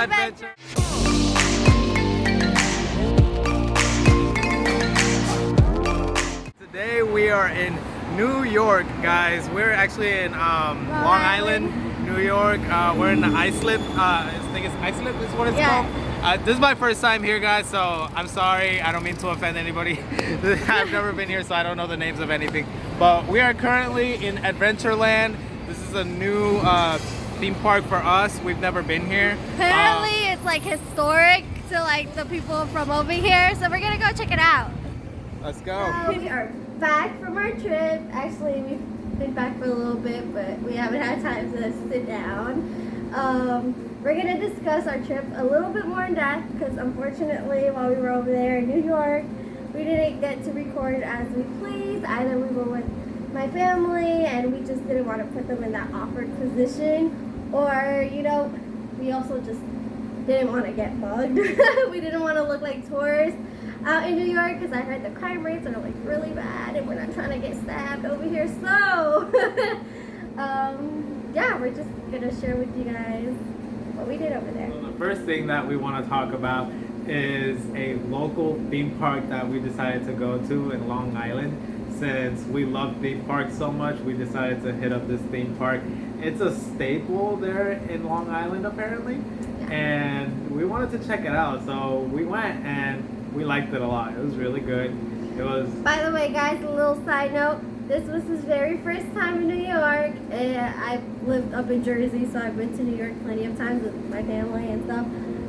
adventure. Today we are in New York, guys. We're actually in Long Island, New York. We're in the Islip. I think it's Islip is what it's called. This is my first time here, guys, so I'm sorry. I don't mean to offend anybody. I've never been here, so I don't know the names of anything. But we are currently in Adventureland. This is a new theme park for us. We've never been here. Apparently, it's like historic to like the people from over here, so we're gonna go check it out. Let's go. We are back from our trip. Actually, we've been back for a little bit, but we haven't had time to sit down. We're gonna discuss our trip a little bit more in depth because unfortunately, while we were over there in New York, we didn't get to record as we pleased. Either we were with my family and we just didn't want to put them in that awkward position, or you know, we also just didn't want to get mugged. We didn't want to look like tourists out in New York because I heard the crime rates are like really bad and we're not trying to get stabbed over here. So yeah, we're just gonna share with you guys what we did over there. So the first thing that we want to talk about is a local theme park that we decided to go to in Long Island. Since we love theme parks so much, we decided to hit up this theme park. It's a staple there in Long Island apparently, and we wanted to check it out, so we went and we liked it a lot. It was really good. It was. By the way, guys, a little side note. This was his very first time in New York. I've lived up in Jersey, so I've been to New York plenty of times with my family and stuff.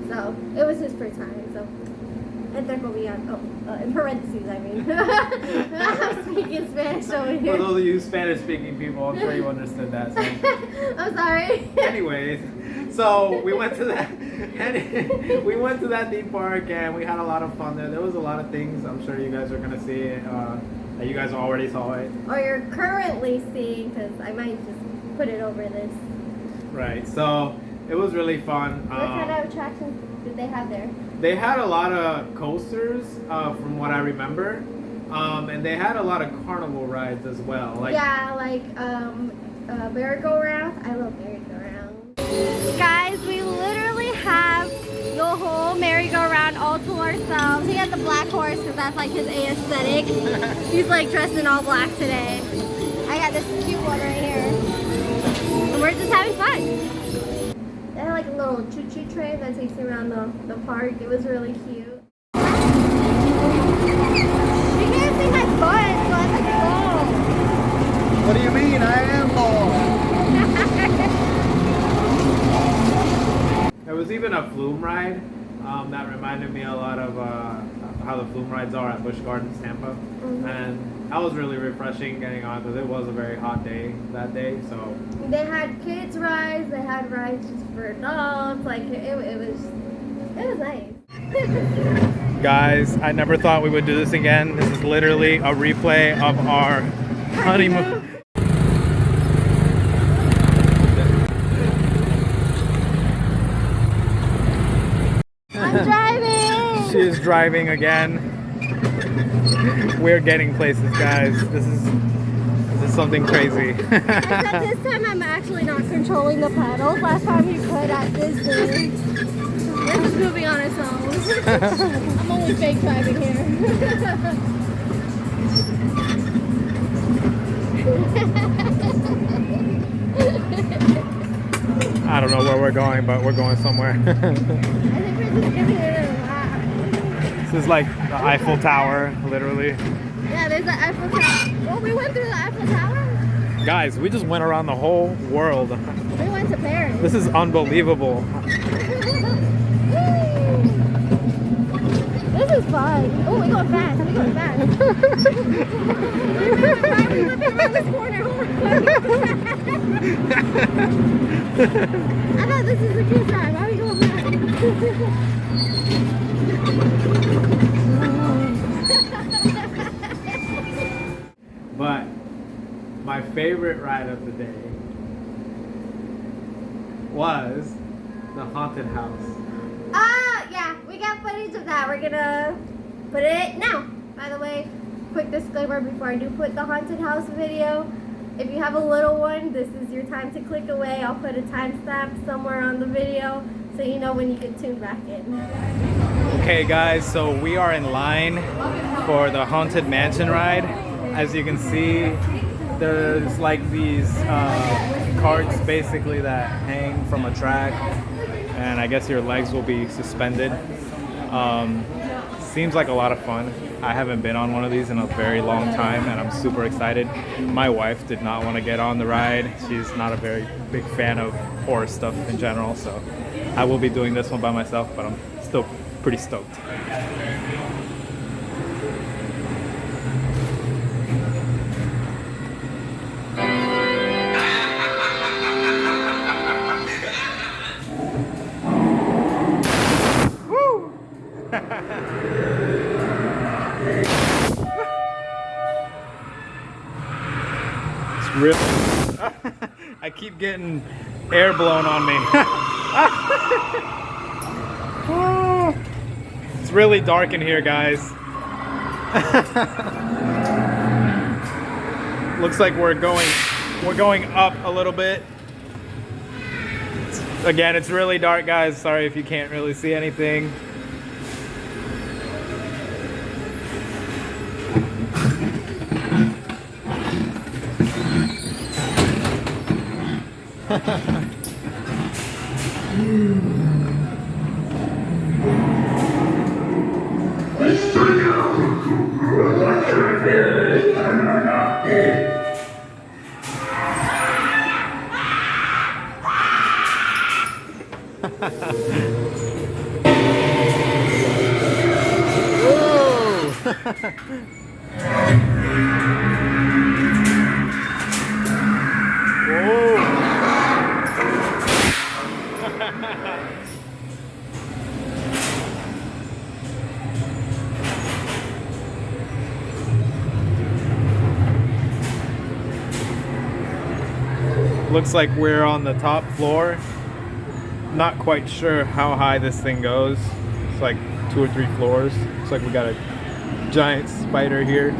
So it was his first time. So, and there will be in parentheses, I mean. I'm speaking Spanish over here. For those of you Spanish-speaking people, I'm sure you understood that. So. I'm sorry. Anyways, so we went to that. We went to that theme park and we had a lot of fun there. There was a lot of things. I'm sure you guys are gonna see it. That you guys already saw it. Or you're currently seeing, because I might just put it over this. Right. So it was really fun. What kind of attractions did they have there? They had a lot of coasters, from what I remember, and they had a lot of carnival rides as well. Like merry-go-round. I love merry-go-round. Guys, we literally have the whole merry-go-round all to ourselves. He had the black horse because that's like his aesthetic. He's like dressed in all black today. I got this cute one right here. And we're just having fun. They had like a little choo-choo train that takes you around the park. It was really cute. You can't see my butt, so I'm like, oh. What do you mean? I am bald. There was even a flume ride that reminded me a lot of how the flume rides are at Busch Gardens, Tampa. And that was really refreshing getting on because it was a very hot day that day. So they had kids rides, they had rides just for adults. Like it was nice. Guys, I never thought we would do this again. This is literally a replay of our honeymoon. I'm driving! She is driving again. We're getting places, guys. This is something crazy. Except this time I'm actually not controlling the pedals. Last time we could at Disney. We're just moving on its own. I'm only fake driving here. I don't know where we're going, but we're going somewhere. I think we're just giving it a lap. This is like the Eiffel Tower, literally. Yeah, there's the Eiffel Tower. Oh, we went through the Eiffel Tower? Guys, we just went around the whole world. We went to Paris. This is unbelievable. This is fun. Oh, we're going fast. We're going fast. We're looking around this corner. I thought this is a cute ride. Why are we going fast? But my favorite ride of the day was the haunted house. Yeah, we got footage of that. We're gonna put it now. By the way, quick disclaimer before I do put the haunted house video. If you have a little one, this is your time to click away. I'll put a timestamp somewhere on the video so you know when you can tune back in. Okay guys, so we are in line for the Haunted Mansion ride. As you can see, there's like these carts basically that hang from a track, and I guess your legs will be suspended. Seems like a lot of fun. I haven't been on one of these in a very long time, and I'm super excited. My wife did not want to get on the ride. She's not a very big fan of horror stuff in general, so I will be doing this one by myself, but I'm still pretty stoked. Woo! It's real. I keep getting air blown on me. It's really dark in here, guys. Looks like we're going up a little bit. Again, it's really dark, guys. Sorry if you can't really see anything. Looks like we're on the top floor. Not quite sure how high this thing goes. It's like 2 or 3 floors. Looks like we got a giant spider here.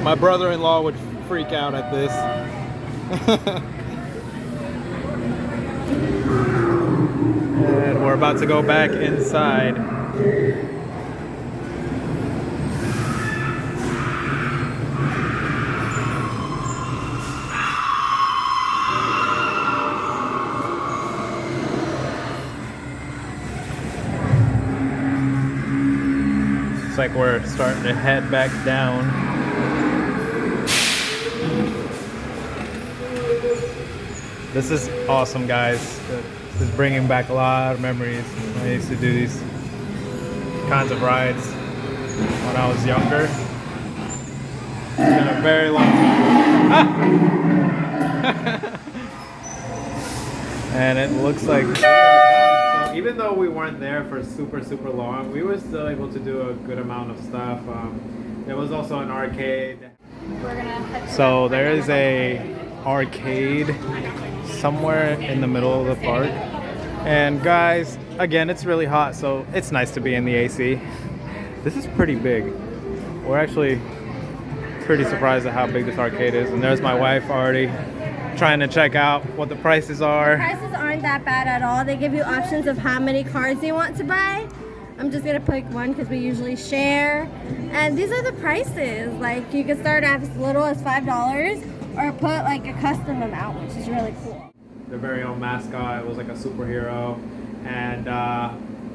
My brother-in-law would freak out at this. And we're about to go back inside. Looks like we're starting to head back down. This is awesome, guys. This is bringing back a lot of memories. I used to do these kinds of rides when I was younger. It's been a very long time. Ah! And it looks like even though we weren't there for super long, we were still able to do a good amount of stuff. There was also an arcade. So there is a arcade somewhere in the middle of the park. And guys, again, it's really hot, so it's nice to be in the AC. This is pretty big. We're actually pretty surprised at how big this arcade is. And there's my wife already trying to check out what the prices are. The prices aren't that bad at all. They give you options of how many cards you want to buy. I'm just gonna pick one because we usually share. And these are the prices. Like you can start at as little as $5 or put like a custom amount, which is really cool. Their very own mascot. It was like a superhero. And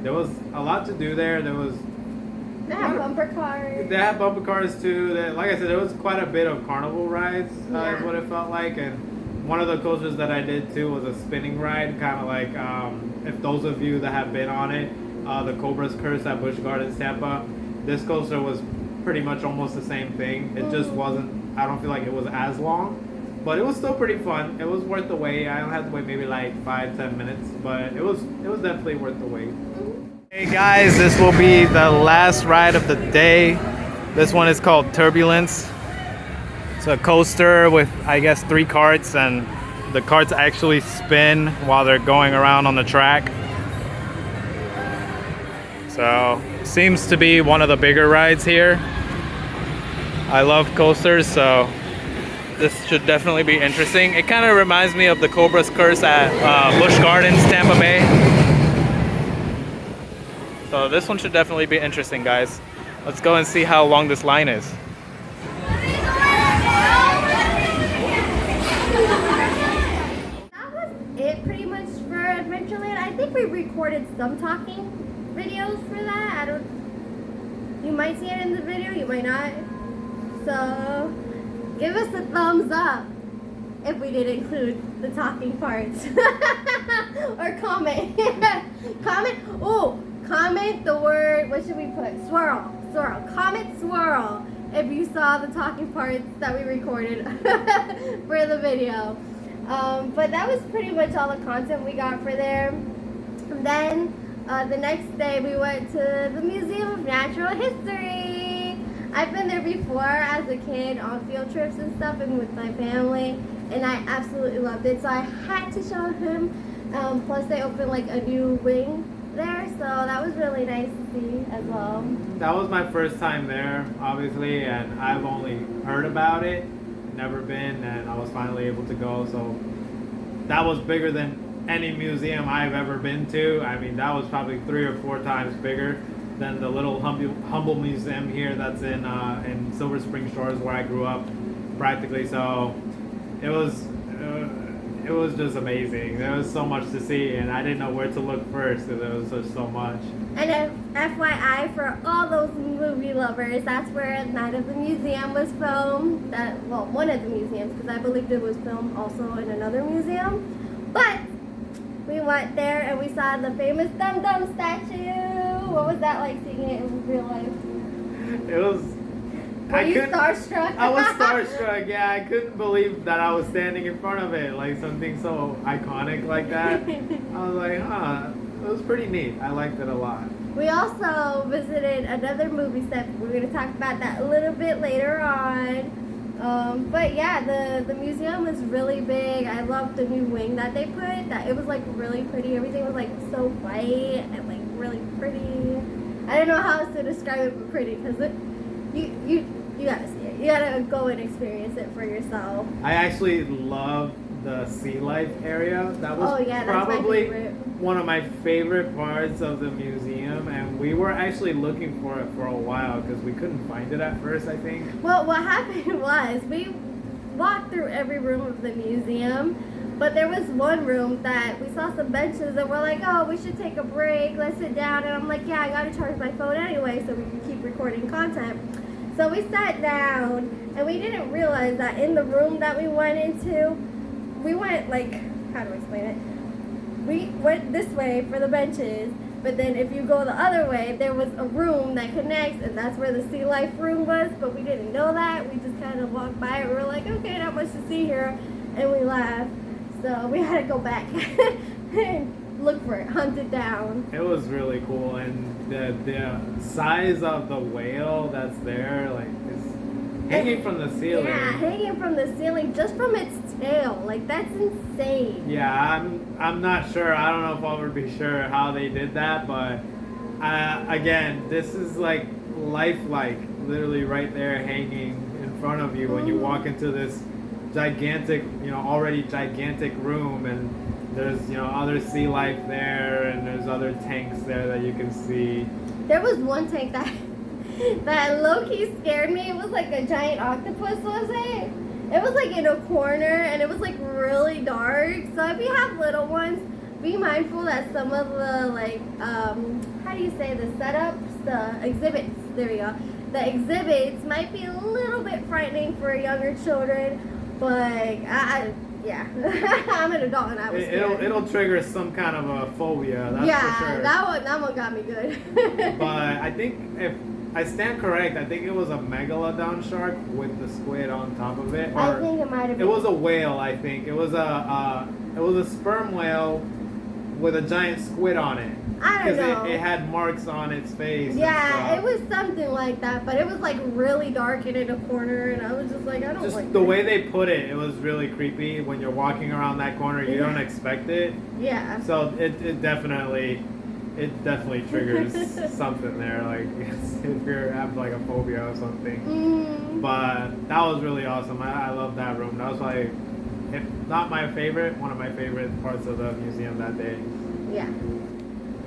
there was a lot to do there. They have bumper cars. They have bumper cars too. Like I said, there was quite a bit of carnival rides, is what it felt like. And one of the coasters that I did too was a spinning ride, kind of like if those of you that have been on it, the Cobra's Curse at Busch Gardens, Tampa. This coaster was pretty much almost the same thing. It just wasn't. I don't feel like it was as long, but it was still pretty fun. It was worth the wait. I only had to wait maybe like 5-10 minutes, but it was definitely worth the wait. Hey guys, this will be the last ride of the day. This one is called Turbulence. It's a coaster with, I guess, 3 carts, and the carts actually spin while they're going around on the track. So, seems to be one of the bigger rides here. I love coasters, so This should definitely be interesting. It kind of reminds me of the Cobra's Curse at Busch Gardens, Tampa Bay. So this one should definitely be interesting, guys. Let's go and see how long this line is. That was it pretty much for Adventureland. I think we recorded some talking videos for that. You might see it in the video, you might not. So give us a thumbs up if we did include the talking parts. Or comment. Comment the word, what should we put? Swirl. Comment swirl if you saw the talking parts that we recorded for the video. But that was pretty much all the content we got for there. And then the next day we went to the Museum of Natural History. I've been there before as a kid on field trips and stuff and with my family, and I absolutely loved it. So I had to show him. Plus they opened like a new wing there, so that was really nice to see as well. That was my first time there, obviously, and I've only heard about it, never been, and I was finally able to go. So that was bigger than any museum I've ever been to. I mean, that was probably 3 or 4 times bigger than the little humble museum here that's in Silver Spring Shores, where I grew up, practically. So it was just amazing. There was so much to see, and I didn't know where to look first because there was just so much. And FYI, for all those movie lovers, that's where Night of the Museum was filmed. One of the museums, because I believed it was filmed also in another museum. But we went there and we saw the famous Dum Dum statue. What was that like, seeing it in real life? It was... Were you starstruck? I was starstruck, yeah. I couldn't believe that I was standing in front of it, like something so iconic like that. I was like, huh, it was pretty neat. I liked it a lot. We also visited another movie set. We're going to talk about that a little bit later on. But yeah, the museum was really big. I loved the new wing that they put. It was like really pretty. Everything was like so white and like really pretty. I don't know how else to describe it, but pretty, because you gotta see it. You gotta go and experience it for yourself. I actually love the sea life area. That was probably one of my favorite parts of the museum, and we were actually looking for it for a while because we couldn't find it at first, I think. Well, what happened was we walked through every room of the museum, but there was one room that we saw some benches and we're like, oh, we should take a break, let's sit down. And I'm like, yeah, I gotta charge my phone anyway so we can keep recording content. So we sat down and we didn't realize that in the room that we went into, we went like, how do I explain it? We went this way for the benches, but then if you go the other way, there was a room that connects, and that's where the sea life room was, but we didn't know that. We just kind of walked by it. We were like, okay, not much to see here, and we laughed. So we had to go back and look for it, hunt it down. It was really cool, and the size of the whale that's there, like, is hanging from the ceiling. Yeah, hanging from the ceiling just from its tail. Like, that's insane. Yeah, I'm not sure. I don't know if I'll ever be sure how they did that, but again, this is like lifelike, literally right there hanging in front of you when you walk into this gigantic, already gigantic room, and there's, other sea life there, and there's other tanks there that you can see. There was one tank that low-key scared me. It was like a giant octopus, was it? It was like in a corner, and it was like really dark. So if you have little ones, be mindful that some of the how do you say, the setups, the exhibits, there we go. The exhibits might be a little bit frightening for younger children, but yeah, I'm an adult and I was scared. It'll trigger some kind of a phobia, that's for sure. that one got me good. But I think if I stand correct, I think it was a megalodon shark with the squid on top of it. Or I think it might have been. It was a whale, I think. It was a sperm whale with a giant squid on it. I don't know. Because it had marks on its face. Yeah, it was something like that, but it was like really dark and in a corner, and I was just like, I don't like the this. way they put it, it was really creepy. When you're walking around that corner, you don't expect it. Yeah. So it definitely it definitely triggers something there, like if you have like a phobia or something. But that was really awesome. I love that room. That was like, if not my favorite, one of my favorite parts of the museum that day. Yeah.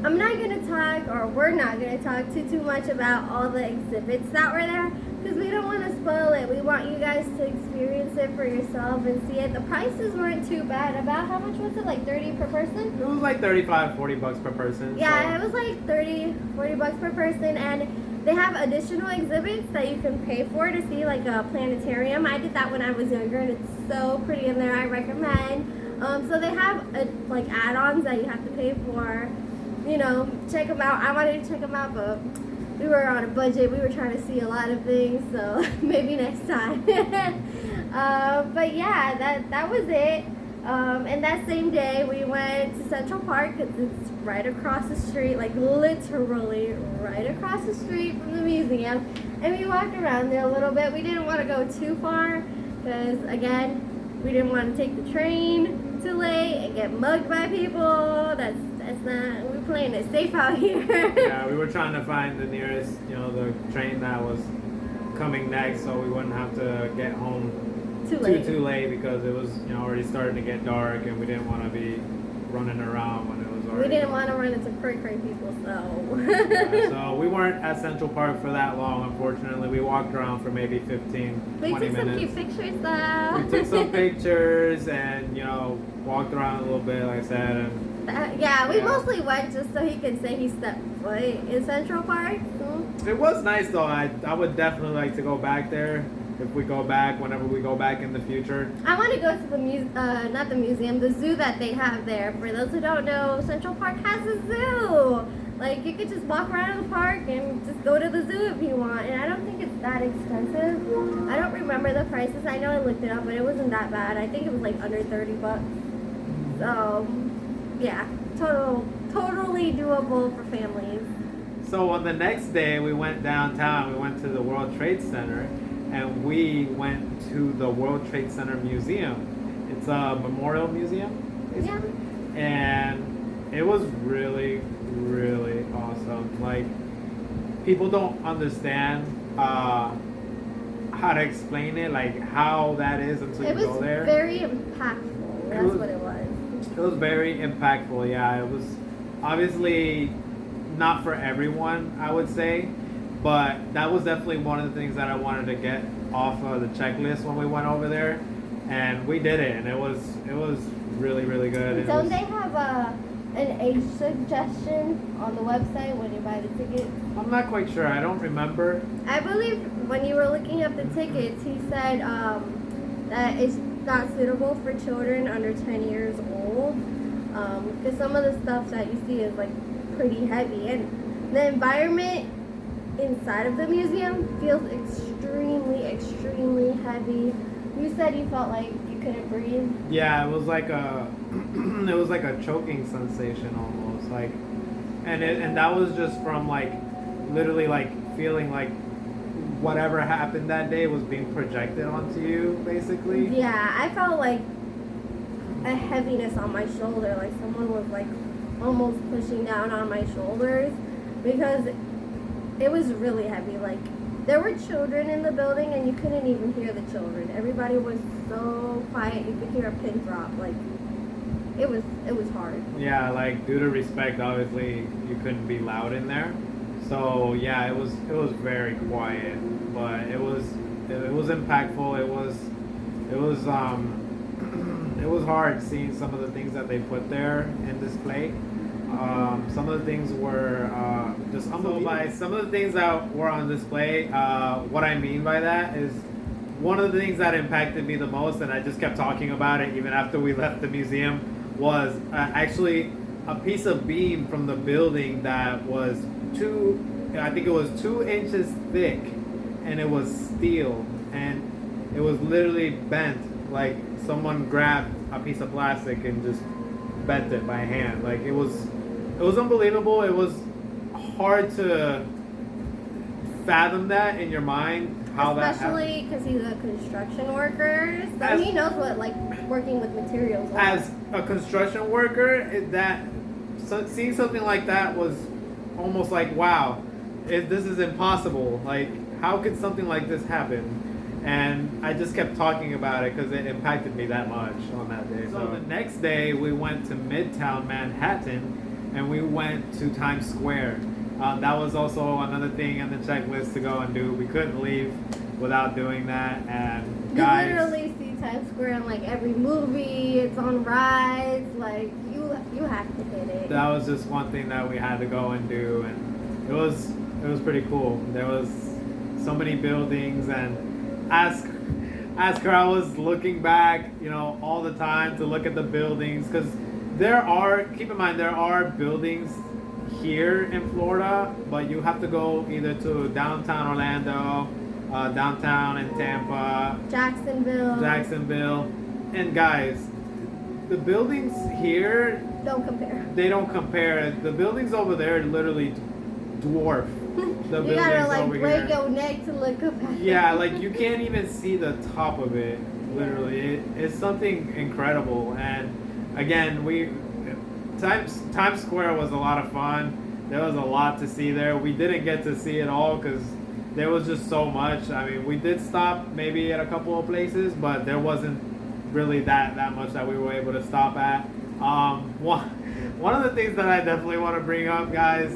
I'm not gonna talk, or we're not gonna talk too much about all the exhibits that were there, because we don't want to spoil it. We want you guys to experience it for yourself and see it. The prices weren't too bad. About how much was it? Like 30 per person? It was like 35, 40 bucks per person. Yeah, so. it was like 30, 40 bucks per person, and they have additional exhibits that you can pay for to see, like a planetarium. I did that when I was younger, and it's so pretty in there. I recommend. So they have like add-ons that you have to pay for. You know, check them out. I wanted to check them out, but we were on a budget. We were trying to see a lot of things, so maybe next time. But yeah, that was it. And that same day, we went to Central Park, because it's right across the street, like literally right across the street from the museum. And we walked around there a little bit. We didn't want to go too far, because again, we didn't want to take the train too late and get mugged by people. That's not, we're playing it safe out here. Yeah, we were trying to find the nearest, the train that was coming next, so we wouldn't have to get home too late, because it was already starting to get dark, and we didn't want to be running around when it was already. We didn't want to run into cray people, so. Yeah, so we weren't at Central Park for that long, unfortunately. We walked around for maybe 15, 20 minutes. We took some cute pictures though. We took some pictures and walked around a little bit, like I said. And we mostly went just so he could say he stepped foot in Central Park. It was nice though. I would definitely like to go back there if we go back, whenever we go back in the future. I want to go to the not the museum, the zoo that they have there. For those who don't know, Central Park has a zoo. Like, you could just walk around the park and just go to the zoo if you want. And I don't think it's that expensive. I don't remember the prices. I know I looked it up, but it wasn't that bad. I think it was like under 30 bucks. So, yeah, totally doable for families. So on the next day, we went downtown. We went to the World Trade Center, and we went to the World Trade Center Museum. It's a memorial museum, basically. Yeah. And it was really, really awesome. Like, people don't understand how to explain it, like how that is until you go there. It was very impactful. That's what it was. It was very impactful, yeah. It was obviously not for everyone, I would say, but that was definitely one of the things that I wanted to get off of the checklist when we went over there, and we did it, and it was really, really good. Don't they have an age suggestion on the website when you buy the tickets? I'm not quite sure. I don't remember. I believe when you were looking up the tickets, he said that it's not suitable for children under 10 years old, because some of the stuff that you see is like pretty heavy, and the environment inside of the museum feels extremely heavy. You said you felt like you couldn't breathe. Yeah, it was like a choking sensation almost, like, and that was just from like literally like feeling like whatever happened that day was being projected onto you, basically. Yeah, I felt like a heaviness on my shoulder, like someone was like almost pushing down on my shoulders, because it was really heavy. Like, there were children in the building and you couldn't even hear the children. Everybody was so quiet, you could hear a pin drop. Like, it was hard. Yeah, like, due to respect, obviously you couldn't be loud in there. So yeah, it was very quiet, but it was impactful. It was hard seeing some of the things that they put there in display. Some of the things were just unbelievable. By some of the things that were on display, what I mean by that is one of the things that impacted me the most, and I just kept talking about it even after we left the museum, was actually a piece of beam from the building that was 2 inches thick, and it was steel, and it was literally bent. Like, someone grabbed a piece of plastic and just bent it by hand. Like, it was unbelievable. It was hard to fathom that in your mind, how that happened. Especially because he's a construction worker, so he knows what, like, working with materials. As a construction worker, so seeing something like that was almost like, wow, this is impossible. Like, how could something like this happen? And I just kept talking about it because it impacted me that much on that day. So the next day we went to Midtown Manhattan and we went to Times Square. That was also another thing on the checklist to go and do. We couldn't leave without doing that. And guys, you literally see Times Square in like every movie. It's on rides. Like you have to hit it. That was just one thing that we had to go and do, and it was pretty cool. There was so many buildings, and as I was looking back, you know, all the time to look at the buildings, because keep in mind, there are buildings here in Florida, but you have to go either to downtown Orlando, downtown in Tampa, Jacksonville, and guys, the buildings here don't compare. They don't compare. The buildings over there literally dwarf the you buildings gotta like over break here. your neck to look up at Yeah, like you can't even see the top of it. Literally, it's something incredible. And again, Times Square was a lot of fun. There was a lot to see there. We didn't get to see it all because there was just so much. I mean, we did stop maybe at a couple of places, but there wasn't really that much that we were able to stop at. One of the things that I definitely want to bring up, guys,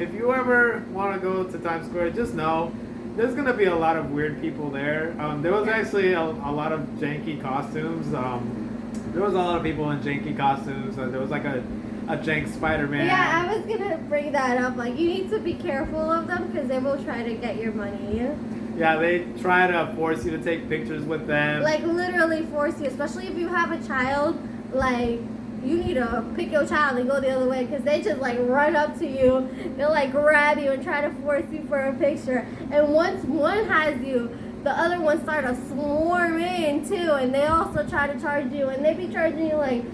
if you ever want to go to Times Square, just know there's going to be a lot of weird people there. There was actually a lot of janky costumes. There was a lot of people in janky costumes. There was like a jank Spider-Man. Yeah, I was going to bring that up. Like, you need to be careful of them because they will try to get your money. Yeah, they try to force you to take pictures with them. Like, literally force you, especially if you have a child. Like, you need to pick your child and go the other way because they just like run up to you, they'll like grab you and try to force you for a picture. And once one has you, the other ones start to swarm in too, and they also try to charge you, and they be charging you like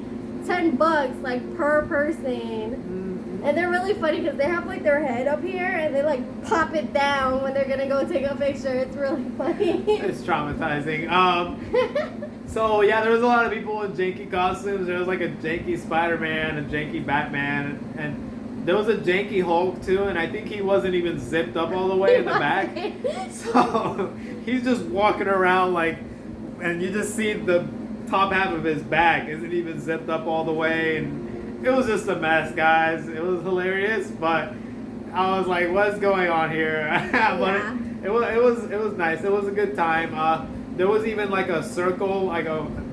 $10 like per person. And they're really funny because they have like their head up here and they like pop it down when they're gonna go take a picture. It's really funny. It's traumatizing. So yeah, there was a lot of people in janky costumes. There was like a janky Spider-Man, a janky Batman, and there was a janky Hulk too. And I think he wasn't even zipped up all the way in the back. So he's just walking around like, and you just see the top half of his back isn't even zipped up all the way, and it was just a mess, guys. It was hilarious, but I was like, what's going on here? But it was nice. It was a good time. There was even like a circle,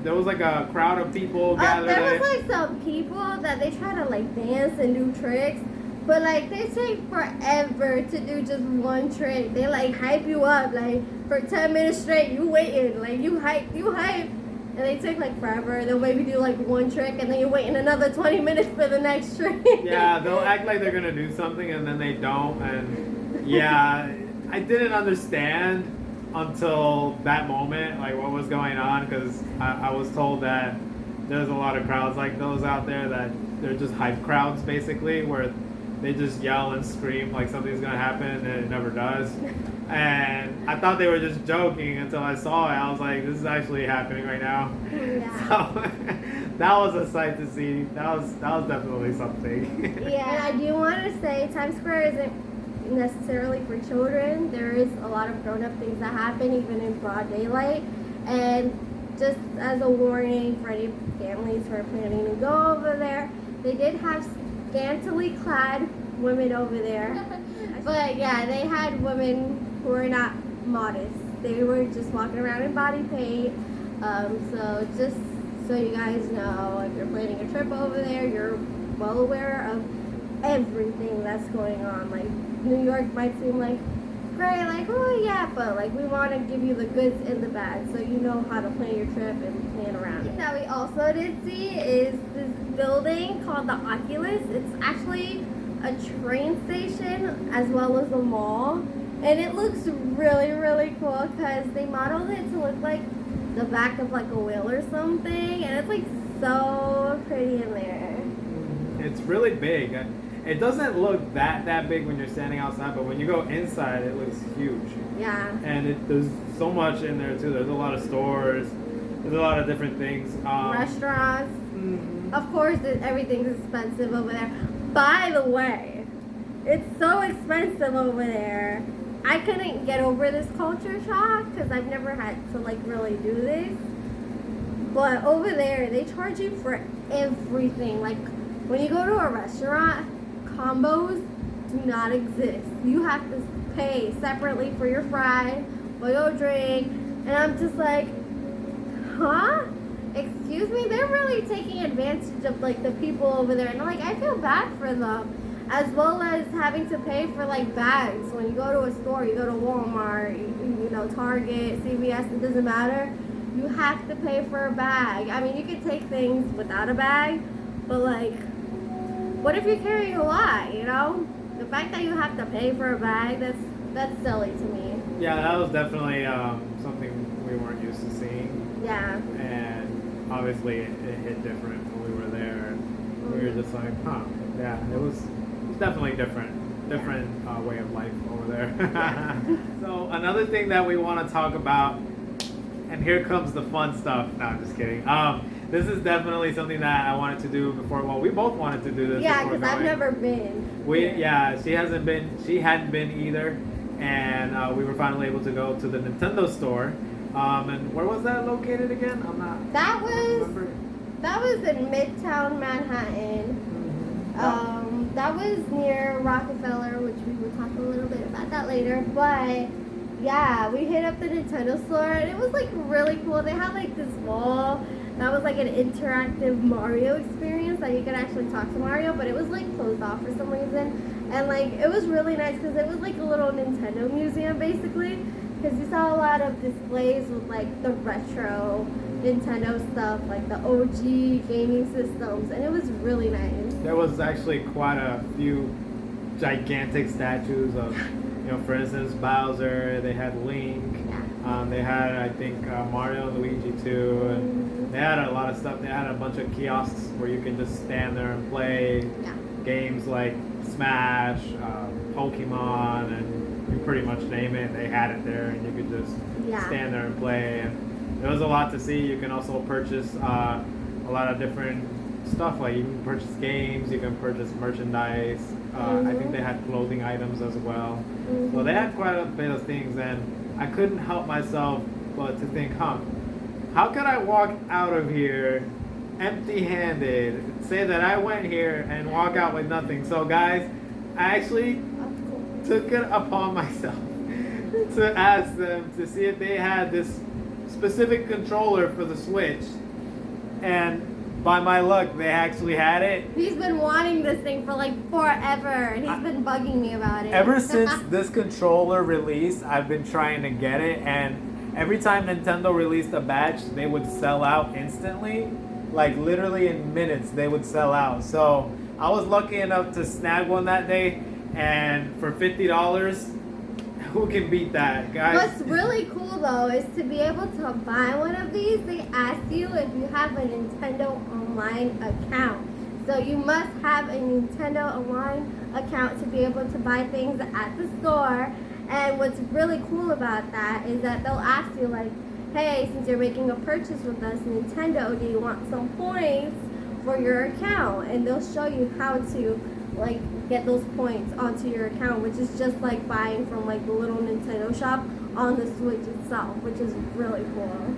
there was like a crowd of people gathered. There was like some people that they try to like dance and do tricks, but like they take forever to do just one trick. They like hype you up like for 10 minutes straight. You waiting, like you hype, and they take like forever. They'll maybe do like one trick, and then you're waiting another 20 minutes for the next trick. Yeah, they'll act like they're gonna do something and then they don't, and yeah, I didn't understand until that moment, like what was going on, because I was told that there's a lot of crowds like those out there that they're just hype crowds basically, where they just yell and scream like something's gonna happen and it never does. And I thought they were just joking until I saw it. I was like, this is actually happening right now. Yeah. So that was a sight to see. That was definitely something. Yeah, and I do want to say Times Square isn't necessarily for children. There is a lot of grown-up things that happen even in broad daylight, and just as a warning for any families who are planning to go over there, they did have scantily clad women over there. But yeah, they had women who were not modest. They were just walking around in body paint. So just so you guys know, if you're planning a trip over there, you're well aware of everything that's going on. Like, New York might seem like great, like, oh yeah, but like we want to give you the goods and the bad so you know how to plan your trip and plan around it. That we also did see is this building called the Oculus. It's actually a train station as well as a mall, and it looks really, really cool because they modeled it to look like the back of like a whale or something, and it's like so pretty in there. It's really big. It doesn't look that big when you're standing outside, but when you go inside, it looks huge. Yeah. And there's so much in there too. There's a lot of stores. There's a lot of different things. Restaurants. Mm-hmm. Of course, everything's expensive over there. By the way, it's so expensive over there. I couldn't get over this culture shock because I've never had to like really do this. But over there, they charge you for everything. Like when you go to a restaurant, combos do not exist. You have to pay separately for your fries, for your drink, and I'm just like, huh? Excuse me? They're really taking advantage of like the people over there, and like I feel bad for them, as well as having to pay for like bags when you go to a store. You go to Walmart, you know, Target, CVS. It doesn't matter. You have to pay for a bag. I mean, you can take things without a bag, but like, what if you're carrying a lot? You know, the fact that you have to pay for a bag, that's silly to me. Yeah, that was definitely something we weren't used to seeing. Yeah. And obviously it hit different when we were there. We were just like, huh, yeah, it was definitely different way of life over there. Yeah. So another thing that we want to talk about, and here comes the fun stuff. No, I'm just kidding. This is definitely something that I wanted to do before. Well, we both wanted to do this. Yeah, because I've never been. She hadn't been either, and we were finally able to go to the Nintendo store. And where was that located again? That was in Midtown Manhattan. That was near Rockefeller, which we will talk a little bit about that later. But yeah, we hit up the Nintendo store, and it was like really cool. They had like this wall that was like an interactive Mario experience that you could actually talk to Mario, but it was like closed off for some reason. And like it was really nice because it was like a little Nintendo museum basically, because you saw a lot of displays with like the retro Nintendo stuff, like the OG gaming systems, and it was really nice. There was actually quite a few gigantic statues of, you know, for instance, Bowser. They had Link. They had, I think, Mario and Luigi too, and they had a lot of stuff. They had a bunch of kiosks where you can just stand there and play games like Smash, Pokemon, and you pretty much name it. They had it there, and you could just stand there and play. And there was a lot to see. You can also purchase a lot of different stuff. Like you can purchase games, you can purchase merchandise. I think they had clothing items as well. So they had quite a bit of things, and I couldn't help myself but to think, how could I walk out of here empty-handed, say that I went here and walk out with nothing? So guys, I actually took it upon myself to ask them to see if they had this specific controller for the Switch, and by my luck, they actually had it. He's been wanting this thing for like forever, and he's been bugging me about it. Ever since this controller released, I've been trying to get it, and every time Nintendo released a batch, they would sell out instantly. Like literally in minutes, they would sell out. So I was lucky enough to snag one that day, and for $50, who can beat that, guys? What's really cool though is to be able to buy one of these. They ask you if you have a Nintendo Online account. So you must have a Nintendo Online account to be able to buy things at the store. And what's really cool about that is that they'll ask you like, hey, since you're making a purchase with us, Nintendo, do you want some points for your account? And they'll show you how to like get those points onto your account, which is just like buying from like the little Nintendo shop on the Switch itself, which is really cool.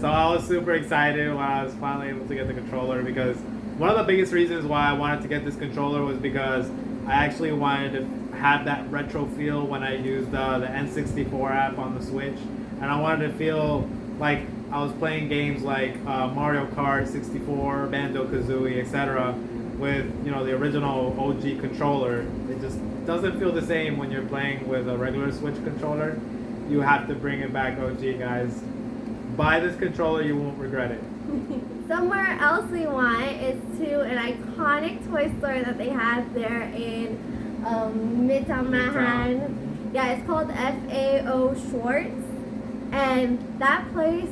So I was super excited when I was finally able to get the controller, because one of the biggest reasons why I wanted to get this controller was because I actually wanted to have that retro feel when I used the N64 app on the Switch, and I wanted to feel like I was playing games like Mario Kart 64, Banjo-Kazooie, etc. with, you know, the original OG controller. It just doesn't feel the same when you're playing with a regular Switch controller. You have to bring it back OG, guys. Buy this controller, you won't regret it. Somewhere else we went is to an iconic toy store that they have there in Midtown Manhattan. Yeah, it's called FAO Schwartz, and that place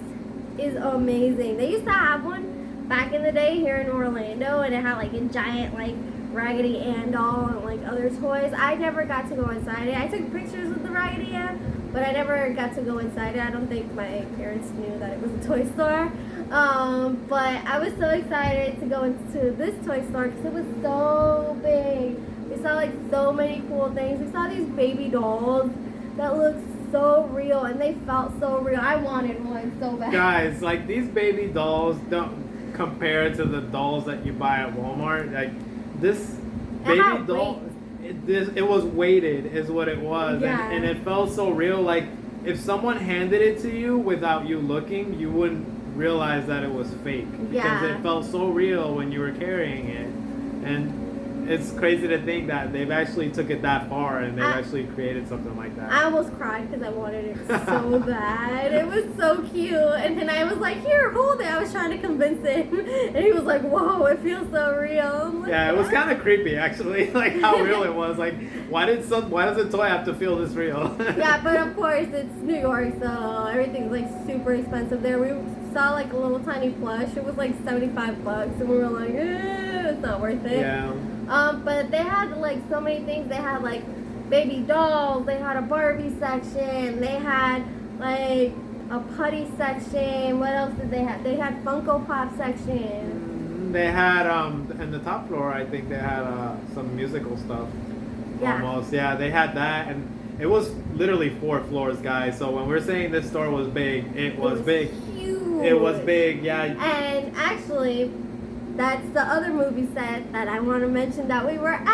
is amazing. They used to have one back in the day here in Orlando, and it had like a giant like Raggedy Ann doll and like other toys. I never got to go inside it. I took pictures with the Raggedy Ann, but I never got to go inside it. I don't think my parents knew that it was a toy store. But I was so excited to go into this toy store because it was so big. We saw like so many cool things. We saw these baby dolls that looked so real and they felt so real. I wanted one so bad. Guys, like these baby dolls don't compare to the dolls that you buy at Walmart. Like this baby doll, it was weighted is what it was. Yeah. And it felt so real. Like if someone handed it to you without you looking, you wouldn't realize that it was fake. Because it felt so real when you were carrying it. And it's crazy to think that they've actually took it that far and they've actually created something like that. I almost cried because I wanted it so bad. It was so cute. And then I was like, here, hold it. I was trying to convince him. And he was like, whoa, it feels so real. Like, yeah, it was kind of creepy actually, like how real it was. Like, why does a toy have to feel this real? Yeah, but of course it's New York, so everything's like super expensive there. We saw like a little tiny plush. It was like $75 and we were like, it's not worth it. Yeah. But they had like so many things. They had like baby dolls, they had a Barbie section, they had like a putty section. What else did they have? They had Funko Pop section. They had in the top floor I think they had some musical stuff. Yeah. Almost. Yeah, they had that, and it was literally 4 floors, guys. So when we're saying this store was big, it was big. Huge. It was big, yeah. And actually, that's the other movie set that I want to mention that we were at.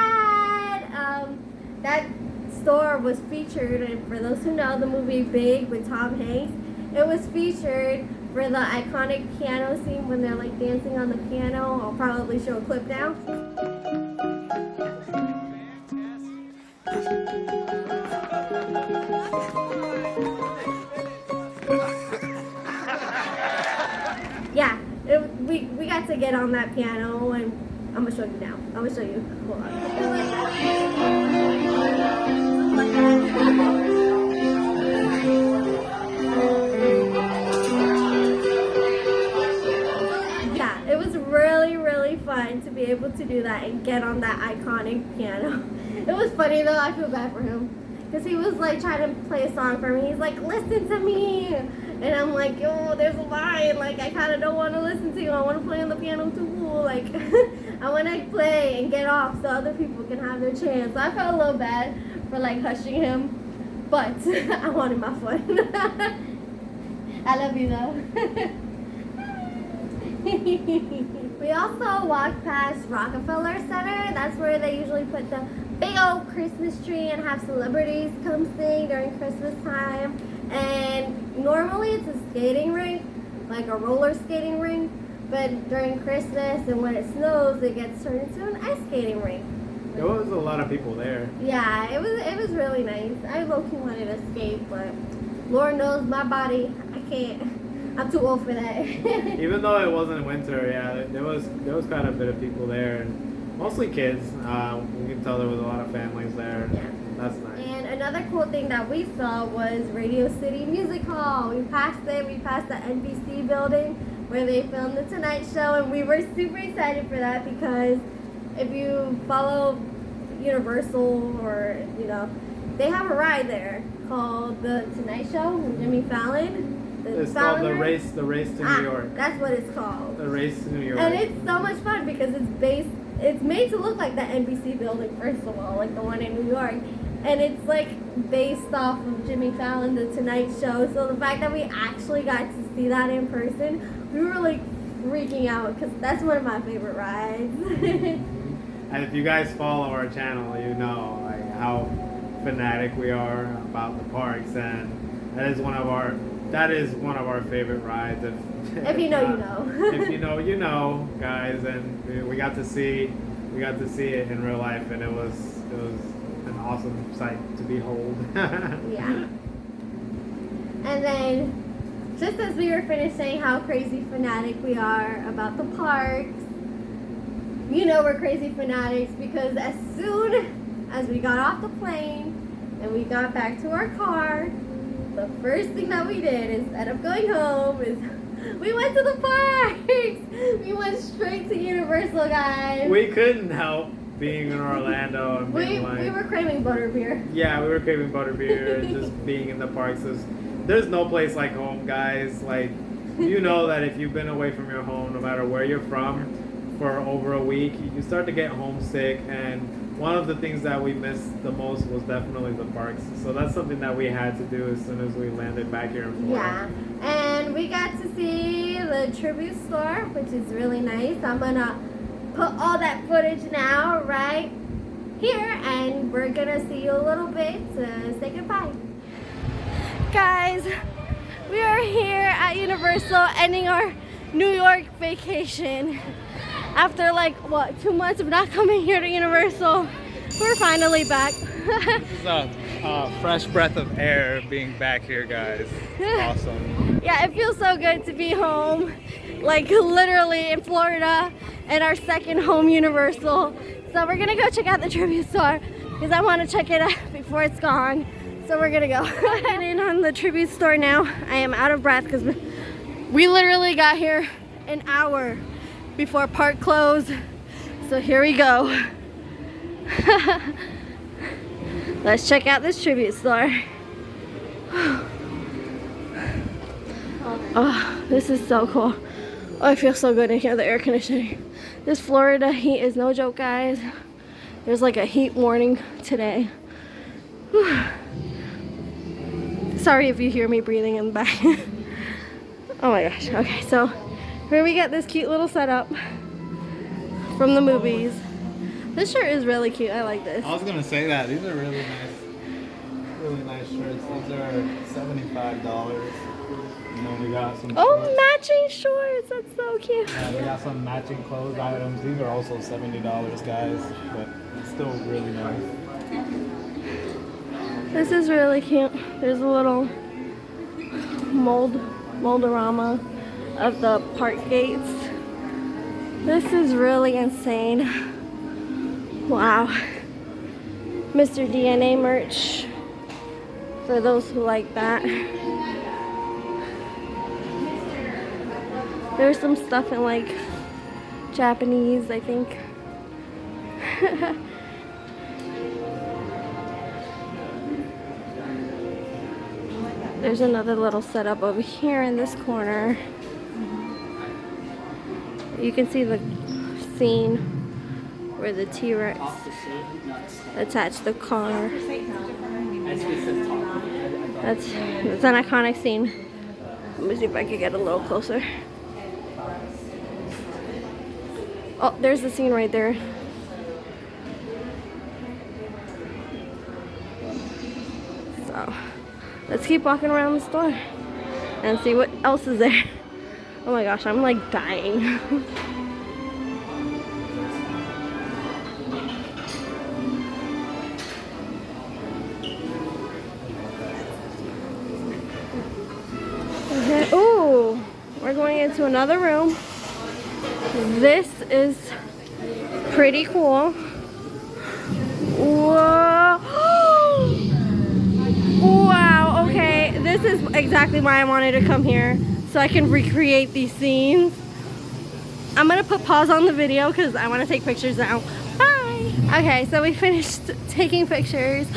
That store was featured, and for those who know the movie Big with Tom Hanks, it was featured for the iconic piano scene when they're like dancing on the piano. I'll probably show a clip now. Yeah, we got to get on that piano, and I'm gonna show you now. I'm gonna show you. Hold on. Yeah, it was really, really fun to be able to do that and get on that iconic piano. It was funny though. I feel bad for him because he was like trying to play a song for me. He's like, listen to me. And I'm like, yo, there's a line. Like, I kind of don't want to listen to you. I want to play on the piano too. Like, I want to play and get off so other people can have their chance. So I felt a little bad for, like, hushing him. But I wanted my fun. I love you, though. We also walked past Rockefeller Center. That's where they usually put the big old Christmas tree and have celebrities come sing during Christmas time. And normally it's a skating rink, like a roller skating rink, but during Christmas and when it snows, it gets turned into an ice skating rink. There was a lot of people there. Yeah, it was really nice. I low-key wanted to skate, but Lord knows my body, I can't. I'm too old for that. Even though it wasn't winter, yeah, there was quite a bit of people there, and mostly kids. We can tell there was a lot of families there. Yeah. That's nice. And another cool thing that we saw was Radio City Music Hall. We passed it. We passed the NBC building where they filmed The Tonight Show, and we were super excited for that because if you follow Universal or, you know, they have a ride there called The Tonight Show with Jimmy Fallon. It's called the race to New York. That's what it's called. The Race to New York. And it's so much fun because it's made to look like the NBC building, first of all, like the one in New York. And it's like based off of Jimmy Fallon, The Tonight Show. So the fact that we actually got to see that in person, we were like freaking out because that's one of my favorite rides. And if you guys follow our channel, you know like how fanatic we are about the parks, and that is one of our favorite rides. If you know, you know. If you know, you know, guys. And we got to see it in real life, and it was an awesome sight to behold. Yeah. And then, just as we were finished saying how crazy fanatic we are about the parks, you know we're crazy fanatics because as soon as we got off the plane and we got back to our car, the first thing that we did instead of going home is we went to the parks. We went straight to Universal, guys. We couldn't help being in Orlando and being we were craving butterbeer. Yeah, we were craving butterbeer and just being in the parks. There's no place like home, guys. Like you know that if you've been away from your home, no matter where you're from, for over a week, you start to get homesick, and one of the things that we missed the most was definitely the parks. So that's something that we had to do as soon as we landed back here in Florida. Yeah, and we got to see the tribute store, which is really nice. I'm gonna put all that footage now right here, and we're gonna see you a little bit to say goodbye. Guys, we are here at Universal ending our New York vacation. After like, what, 2 months of not coming here to Universal, we're finally back. This is a fresh breath of air being back here, guys. Awesome. Yeah, it feels so good to be home, like literally in Florida, and our second home Universal. So we're gonna go check out the tribute store because I want to check it out before it's gone. So we're gonna go. Head in on the tribute store now. I am out of breath because we literally got here an hour before park close. So here we go. Let's check out this tribute store. Oh, this is so cool. Oh, I feel so good in here, the air conditioning. This Florida heat is no joke, guys. There's like a heat warning today. Whew. Sorry if you hear me breathing in the back. Oh my gosh. Okay, so here we get this cute little setup from the movies. This shirt is really cute. I like this. I was gonna say that. These are really nice shirts. These are $75. You know, we got some shorts. Matching shorts. That's so cute. Yeah, we got some matching clothes items. These are also $70, guys, but it's still really nice. This is really cute. There's a little moldorama of the park gates. This is really insane. Wow. Mr. DNA merch for those who like that. There's some stuff in like Japanese, I think. There's another little setup over here in this corner. You can see the scene where the T-Rex attached the car. That's an iconic scene. Let me see if I can get a little closer. Oh, there's the scene right there. So, let's keep walking around the store and see what else is there. Oh my gosh, I'm like dying. Okay. Ooh, we're going into another room. This is pretty cool. Whoa. Wow, okay. This is exactly why I wanted to come here, so I can recreate these scenes. I'm gonna put pause on the video because I want to take pictures now. Bye. Okay, so we finished taking pictures.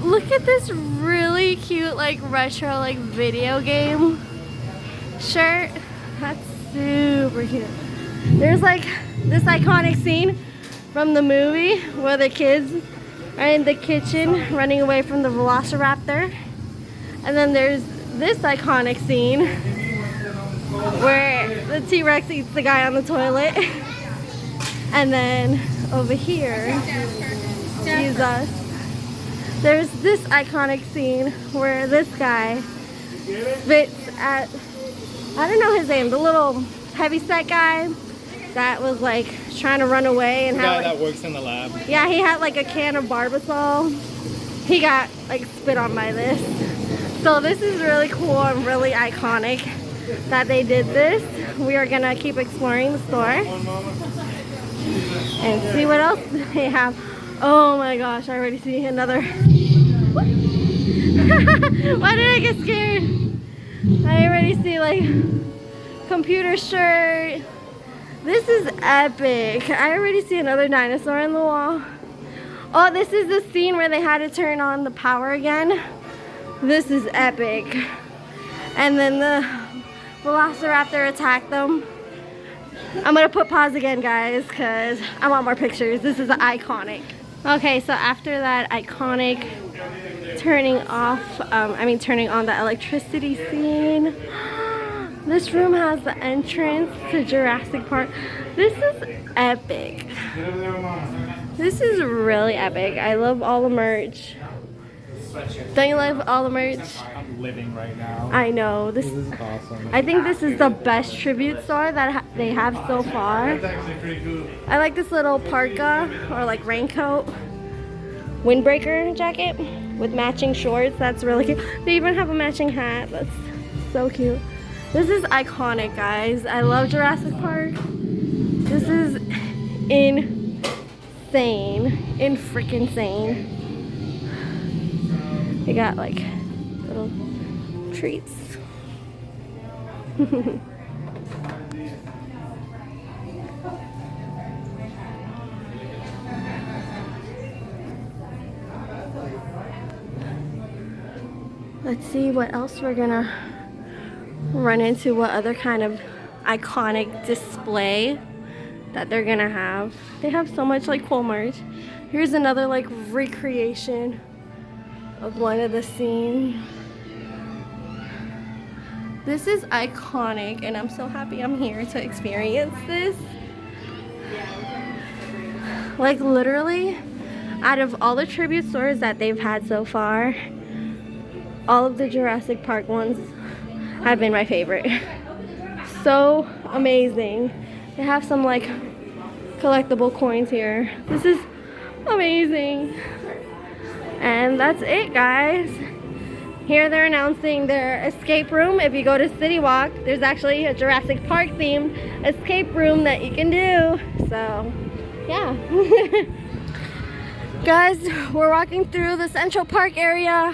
Look at this really cute, like retro, like video game shirt. That's super cute. There's like this iconic scene from the movie where the kids are in the kitchen running away from the velociraptor. And then there's this iconic scene where the T-Rex eats the guy on the toilet. And then over here, is us. There's this iconic scene where this guy spits at, I don't know his name, the little heavyset guy that was like trying to run away and the guy that works in the lab. Yeah, he had like a can of Barbasol. He got like spit on by this. So this is really cool and really iconic that they did this. We are gonna keep exploring the store and see what else they have. Oh my gosh, I already see another. Why did I get scared? I already see like computer shirt. This is epic. I already see another dinosaur on the wall. Oh, this is the scene where they had to turn on the power again. This is epic. And then the Velociraptor attacked them. I'm gonna put pause again, guys, because I want more pictures. This is iconic. Okay, so after that iconic turning on the electricity scene, this room has the entrance to Jurassic Park. This is epic. This is really epic. I love all the merch. Don't you love all the merch? I'm living right now. I know. This is awesome. I think this is the best tribute store that they have so far. That's actually pretty cool. I like this little parka or like raincoat, windbreaker jacket with matching shorts. That's really cute. They even have a matching hat. That's so cute. This is iconic, guys. I love Jurassic Park. This is insane. Freaking sane. They got like little treats. Let's see what else we're gonna run into, what other kind of iconic display that they're gonna have. They have so much like cool merch. Here's another like recreation of one of the scenes. This is iconic and I'm so happy I'm here to experience this. Like literally, out of all the tribute stores that they've had so far, all of the Jurassic Park ones have been my favorite. So amazing. They have some like collectible coins here. This is amazing. And that's it, guys. Here they're announcing their escape room. If you go to City Walk, there's actually a Jurassic Park themed escape room that you can do. So, yeah. Guys, we're walking through the Central Park area.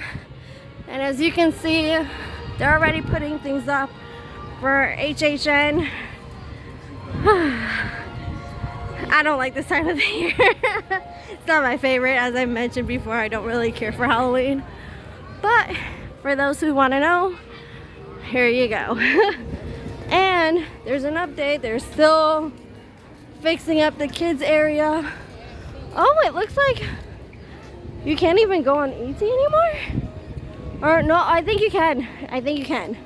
And as you can see, they're already putting things up for HHN. I don't like this time of the year. It's not my favorite. As I mentioned before, I don't really care for Halloween. But for those who want to know, here you go. And there's an update. They're still fixing up the kids area. Oh, it looks like you can't even go on ET anymore. Or no, I think you can. I think you can.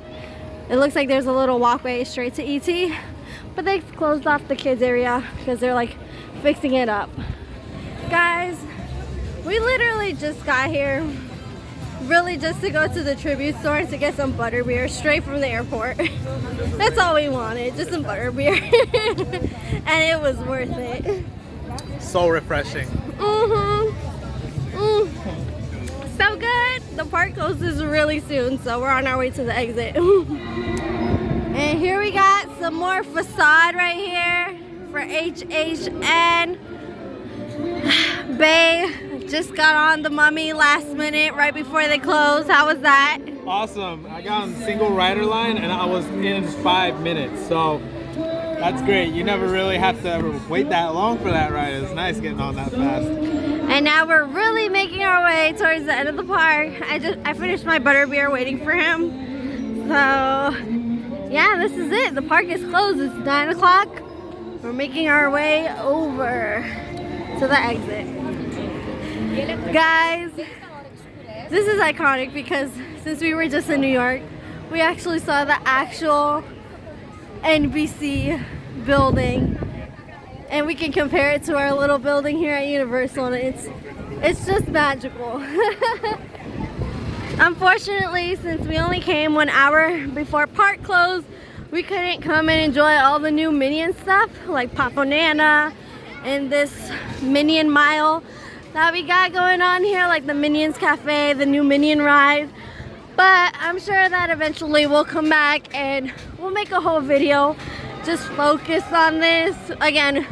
It looks like there's a little walkway straight to ET. But they closed off the kids area because they're like fixing it up. Guys, we literally just got here really just to go to the tribute store and to get some butterbeer straight from the airport. That's all we wanted, just some butterbeer. And it was worth it. So refreshing. So good. The park closes really soon, so we're on our way to the exit. And here we got some more facade right here for HHN. Bae just got on the Mummy last minute right before they closed. How was that? Awesome. I got on single rider line and I was in 5 minutes. So that's great. You never really have to wait that long for that ride. It's nice getting on that fast. And now we're really making our way towards the end of the park. I finished my butterbeer waiting for him. So yeah, this is it. The park is closed. It's 9 o'clock. We're making our way over to the exit. Guys, this is iconic because since we were just in New York, we actually saw the actual NBC building, and we can compare it to our little building here at Universal, and it's just magical. Unfortunately, since we only came 1 hour before park closed, we couldn't come and enjoy all the new Minion stuff like Paponana and this Minion Mile that we got going on here, like the Minions Cafe, the new Minion ride. But I'm sure that eventually we'll come back and we'll make a whole video just focused on this. Again,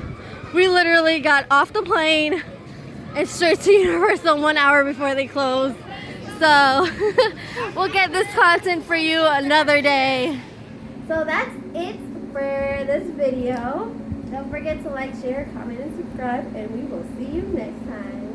we literally got off the plane and straight to Universal 1 hour before they closed. So we'll get this content for you another day. So that's it for this video. Don't forget to like, share, comment, and subscribe, and we will see you next time.